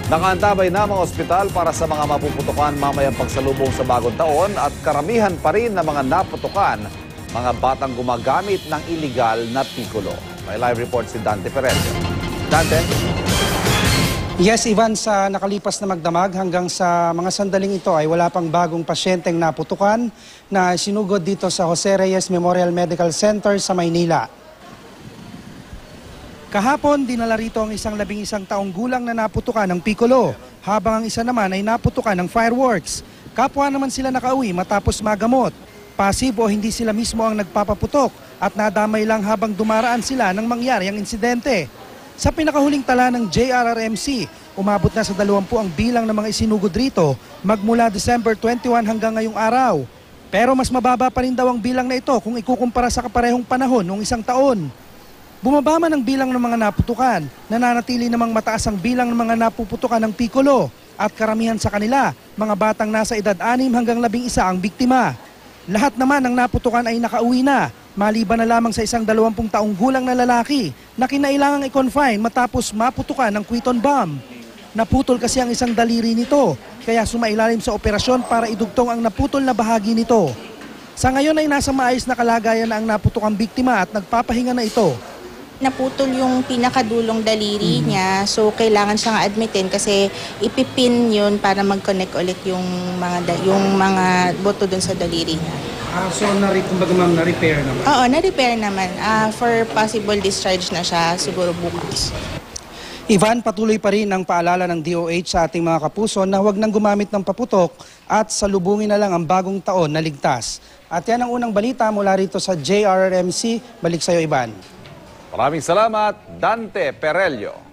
Nakaantabay na mga ospital para sa mga mapuputukan mamayang pagsalubong sa bagong taon at karamihan pa rin na mga naputukan, mga batang gumagamit ng iligal na pikulo. May live report si Dante Perez. Dante? Yes, Ivan, sa nakalipas na magdamag hanggang sa mga sandaling ito ay wala pang bagong pasyenteng naputukan na sinugod dito sa Jose Reyes Memorial Medical Center sa Maynila. Kahapon, dinala rito ang isang 11 taong gulang na naputukan ng pikulo, habang ang isa naman ay naputukan ng fireworks. Kapwa naman sila nakauwi matapos magamot. Pasibo, hindi sila mismo ang nagpapaputok at nadamay lang habang dumaraan sila nang mangyari ang insidente. Sa pinakahuling tala ng JRRMC, umabot na sa 20 ang bilang ng mga isinugod rito magmula December 21 hanggang ngayong araw. Pero mas mababa pa rin daw ang bilang na ito kung ikukumpara sa kaparehong panahon noong isang taon. Bumaba man ang bilang ng mga naputukan, nananatili namang mataas ang bilang ng mga napuputukan ng pikulo at karamihan sa kanila, mga batang nasa edad 6 hanggang 11 ang biktima. Lahat naman ng naputukan ay nakauwi na, maliban na lamang sa isang 20 taong gulang na lalaki na kinailangang i-confine matapos maputukan ng Quinton bomb. Naputol kasi ang isang daliri nito, kaya sumailalim sa operasyon para idugtong ang naputol na bahagi nito. Sa ngayon ay nasa maayos na kalagayan na ang naputukang biktima at nagpapahinga na ito. Naputol yung pinakadulong daliri niya, so kailangan siyang admitin kasi ipipin yun para mag-connect ulit yung mga buto dun sa daliri niya. So, kumbaga ma'am, na-repair naman? Oo, na-repair naman. For possible discharge na siya, siguro bukas. Ivan, patuloy pa rin ang paalala ng DOH sa ating mga kapuso na huwag nang gumamit ng paputok at salubungin na lang ang bagong taon na ligtas. At yan ang unang balita mula rito sa JRRMC. Balik sa iyo, Ivan. Maraming salamat, Dante Perello.